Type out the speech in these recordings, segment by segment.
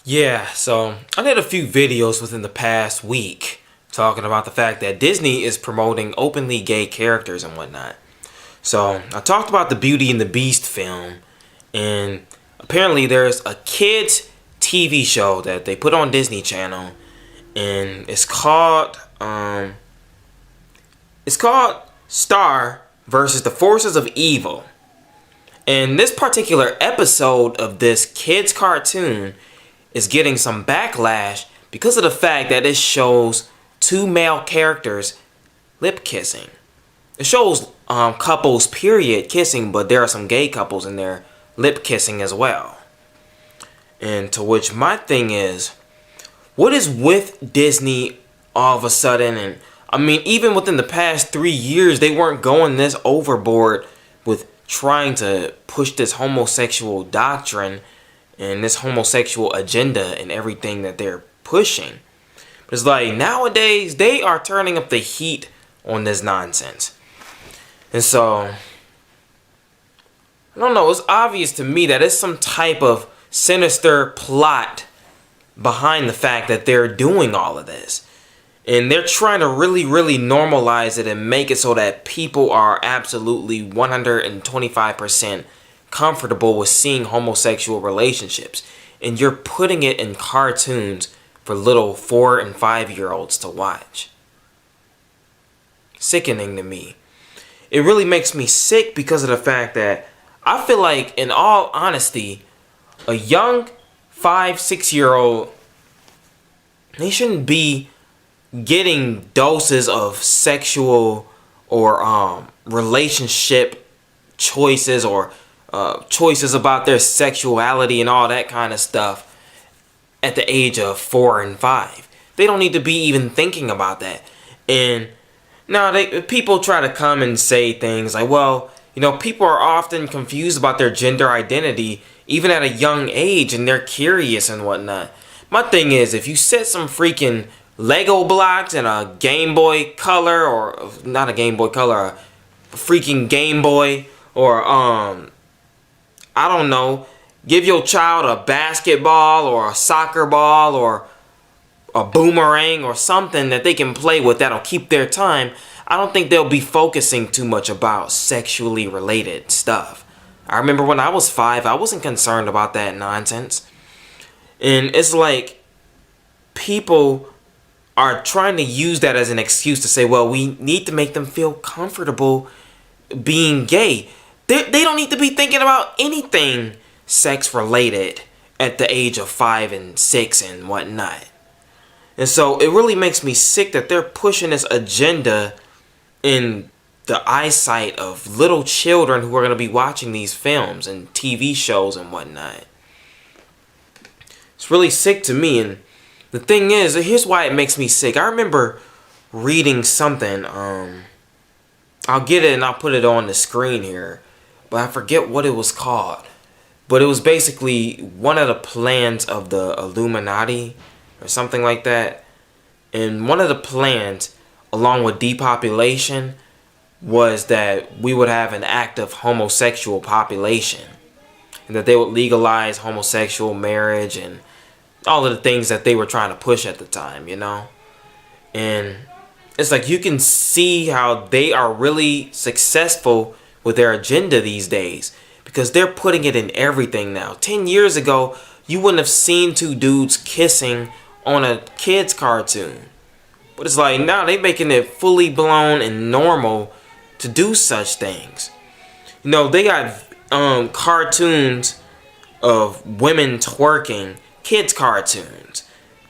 Yeah, so I did a few videos within the past week talking about the fact that Disney is promoting openly gay characters and whatnot. So I talked about the Beauty and the Beast film, and apparently there's a kids TV show that they put on Disney Channel, and it's called Star versus the Forces of Evil. And this particular episode of this kids cartoon is getting some backlash because of the fact that it shows two male characters lip kissing. It shows couples period kissing, but there are some gay couples in there lip kissing as well. And to which my thing is, what is with Disney all of a sudden? And I mean, even within the past 3 years, they weren't going this overboard with trying to push this homosexual doctrine and this homosexual agenda and everything that they're pushing. But it's like nowadays they are turning up the heat on this nonsense. And so I don't know, it's obvious to me that it's some type of sinister plot behind the fact that they're doing all of this. And they're trying to really, really normalize it and make it so that people are absolutely 125% comfortable with seeing homosexual relationships. And you're putting it in cartoons for little 4 and 5-year-olds to watch. Sickening to me. It really makes me sick because of the fact that I feel like, in all honesty, a young 5-6-year-old, they shouldn't be getting doses of sexual or relationship choices or choices about their sexuality and all that kind of stuff at the age of 4 and 5. They don't need to be even thinking about that. And now people try to come and say things like, well, people are often confused about their gender identity even at a young age, and they're curious and whatnot. My thing is, if you set some freaking Lego blocks and a Game Boy Color, or not a Game Boy Color, a freaking Game Boy, or I don't know, give your child a basketball or a soccer ball or a boomerang or something that they can play with that'll keep their time, I don't think they'll be focusing too much about sexually related stuff. I remember when I was 5, I wasn't concerned about that nonsense. And it's like people are trying to use that as an excuse to say, well, we need to make them feel comfortable being gay. They don't need to be thinking about anything sex related at the age of 5 and 6 and whatnot. And so it really makes me sick that they're pushing this agenda in the eyesight of little children who are going to be watching these films and TV shows and whatnot. It's really sick to me. And the thing is, here's why it makes me sick. I remember reading something. I'll get it and I'll put it on the screen here, but I forget what it was called. But it was basically one of the plans of the Illuminati or something like that. And one of the plans, along with depopulation, was that we would have an active homosexual population. And that they would legalize homosexual marriage and all of the things that they were trying to push at the time, And it's like you can see how they are really successful with their agenda these days, because they're putting it in everything now. 10 years ago, you wouldn't have seen two dudes kissing on a kid's cartoon. But it's like now they're making it fully blown and normal to do such things. They got cartoons of women twerking, kids cartoons.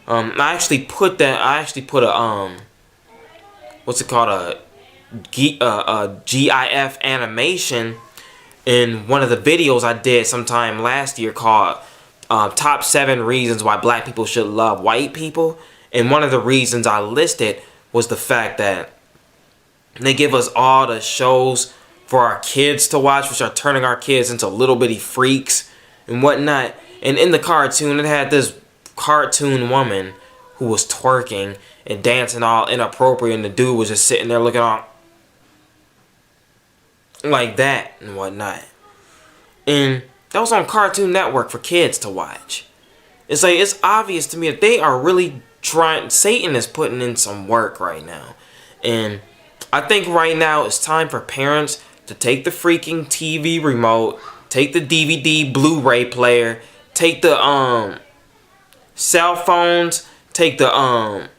I actually put a what's it called, a GIF animation in one of the videos I did sometime last year called Top 7 Reasons Why Black People Should Love White People. And one of the reasons I listed was the fact that they give us all the shows for our kids to watch, which are turning our kids into little bitty freaks and whatnot. And in the cartoon, it had this cartoon woman who was twerking and dancing all inappropriate, and the dude was just sitting there looking all like that and whatnot. And that was on Cartoon Network for kids to watch. It's like, it's obvious to me that they are really trying. Satan is putting in some work right now. And I think right now it's time for parents to take the freaking TV remote, take the DVD Blu-ray player, take the cell phones, take the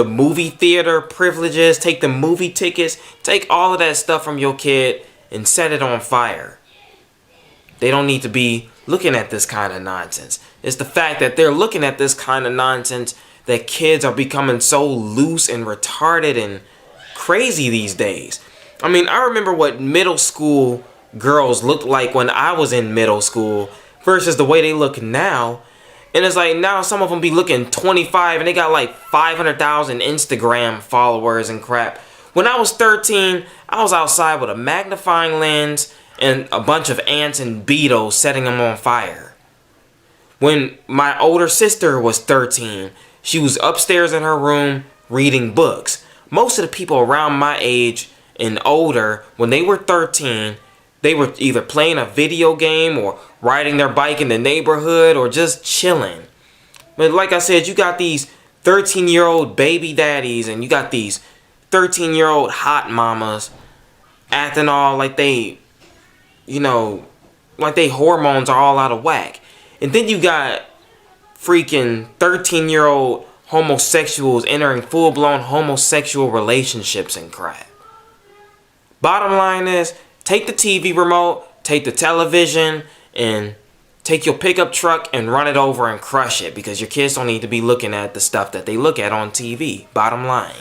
movie theater privileges, take the movie tickets, take all of that stuff from your kid and set it on fire. They don't need to be looking at this kind of nonsense. It's the fact that they're looking at this kind of nonsense that kids are becoming so loose and retarded and crazy these days. I mean, I remember what middle school girls looked like when I was in middle school versus the way they look now. And it's like now some of them be looking 25 and they got like 500,000 Instagram followers and crap. When I was 13, I was outside with a magnifying lens and a bunch of ants and beetles setting them on fire. When my older sister was 13, she was upstairs in her room reading books. Most of the people around my age and older, when they were 13, they were either playing a video game or riding their bike in the neighborhood or just chilling. But like I said, you got these 13-year-old baby daddies and you got these 13-year-old hot mamas acting all like they, like they hormones are all out of whack. And then you got freaking 13-year-old homosexuals entering full-blown homosexual relationships and crap. Bottom line is, take the TV remote, take the television, and take your pickup truck and run it over and crush it, because your kids don't need to be looking at the stuff that they look at on TV. Bottom line.